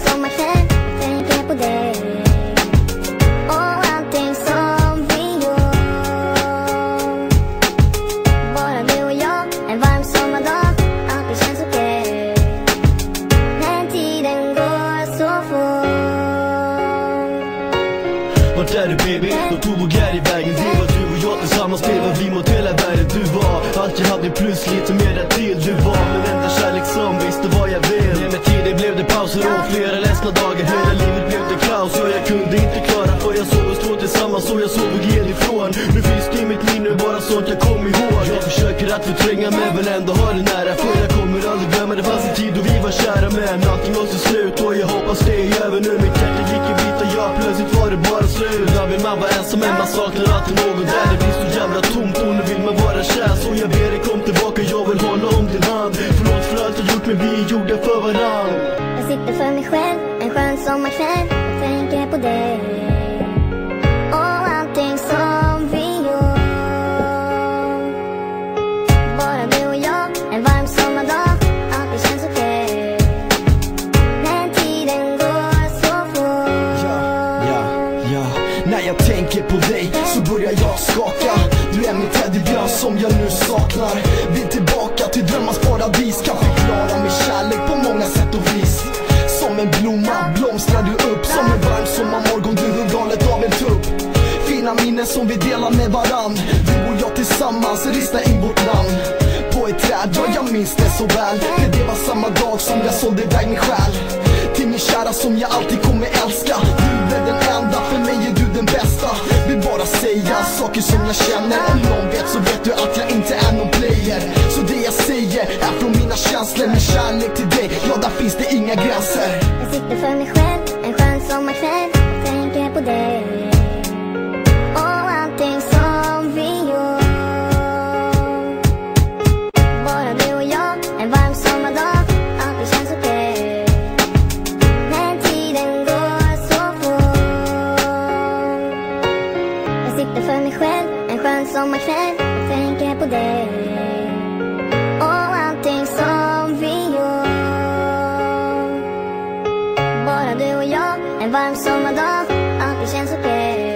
sommarkväll, tänker på dig och allting som vi gör. Bara du och jag, en varm sommardag, allting känns okej. Men tiden går så fort. Vart är du baby? Då tog vår glädje vägen. Det var du och jag tillsammans, det var vi mot hela världen. Du var allt jag hade plus lite mer där till. Du var min enda kärlek som visste vad jag vill. Med tiden blev det pauser och flera ledsna dagar. Hela livet blev det kaos och jag kunde inte klara. För jag såg oss två tillsammans och jag såg hel ifrån. Nu finns det i mitt minne bara sånt jag kom ihåg. Jag försöker att förtränga men vill ändå ha det nära. För jag kommer aldrig glömma, det fanns en tid då vi var kära. Men allting måste slut och jag hoppas det är över nu. Mitt hjärta gick i vita, jag plötsligt var det bara slut. Där vill man vara ensam men man saknar alltid någon där. Det blir så jävla tomt och nu vill man vara kär. Så jag ber dig kom tillbaka, jag vill hålla om din hand. Förlåt för allt jag gjort men vi är gjorda för varann. Jag sitter för mig själv, en skön sommarkväll, och tänker på dig och allting som vi gör. Bara du och jag, en varm sommardag, allting känns okej. Men tiden går så fort. Ja, när jag tänker på dig så börjar jag skaka. Du är min teddybjörn som jag nu saknar. Vill tillbaka till drömmars paradis. Kan förklara med kärlek på många sätt och vis. Som en blomma blomstrar du upp. Som en varm sommarmorgon, du hör galet av en tupp. Fina minnen som vi delar med varann. Du och jag tillsammans ristar in vårt namn på ett träd, ja jag minns det så väl. För det var samma dag som jag sålde iväg min själ till min kära som jag alltid kommer älska. Du är den enda, för mig är du den bästa. Vill bara säga saker som jag känner. Om någon vet så vet du att jag inte är någon player. Så det jag säger är från mina känslor. Med kärlek till dig, ja där finns det inga gränser. Jag sitter för mig själv, en skön sommarkväll, och tänker på dig och allting som vi gör. Bara du och jag, en varm sommardag, allting känns okej. Men tiden går så fort. Jag sitter för mig själv, en skön sommarkväll, och tänker på dig och allting som vi gör. Bara du och jag, en varm sommardag, allting känns okej.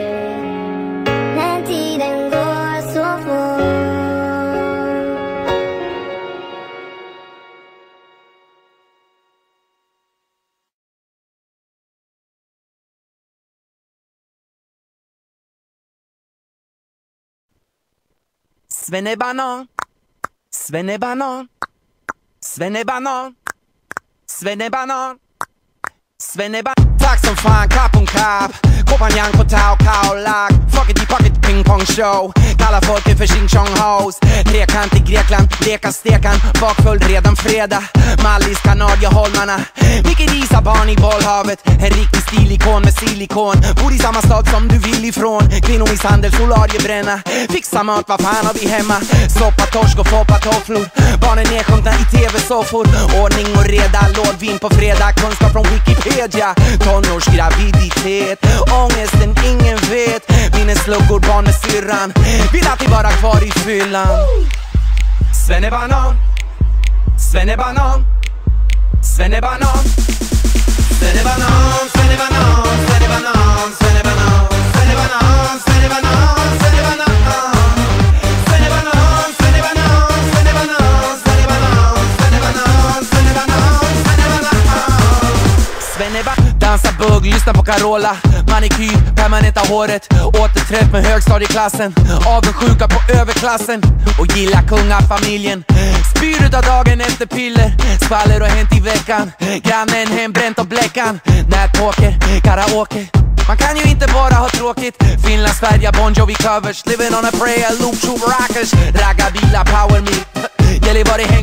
Men tiden går så fort. Svennebanan, svennebanan, svennebanan, svennebanan, svennebanan. Tack som fan, kapp om kapp. Kompanjang på tau, kaulag. Fuckity pocket ping pong show. Kalla folket för ching chong hoes. Trekant i Grekland, leka stekan. Bakfull redan fredag. Mallis, Kanadieholmarna. Mycket risa barn i bollhavet. En riktig stilikon med silikon. Bor i samma stad som du vill ifrån. Kvinnomisshandel, solariebränna. Fixa mat, vad fan har vi hemma? Soppa, torsk och foppa tofflor. Barnen nedsjunkna i tv-soffor. Ordning och reda, låg vin på fredag. Kunskap från Wikipedia. Tonårsgraviditet, ångesten ingen vet. Minnesluggor, barn med syrran. Vill alltid vara kvar i fyllan. Svennebanan, svennebanan, svennebanan, svennebanan, svennebanan, svennebanan, svennebanan, svennebanan, svennebanan, svennebanan, svennebanan, svennebanan, svennebanan, svennebanan, svennebanan. Dansa bugg, lyssna på Carola. Manikyr, permanenta håret. Återträff med högstadieklassen. Avundsjuka på överklassen. Och gilla kungafamiljen. Spyr ut av dagen efter piller. Skvaller och hänt i veckan. Grannen hembränt och bläckan. Nätpoker, karaoke. Man kan ju inte bara ha tråkigt. Finland, Sverige, Bon Jovi covers. Living on a prayer, loop, tube rockers. Ragga bilar, power meal. Gäller vad det häng.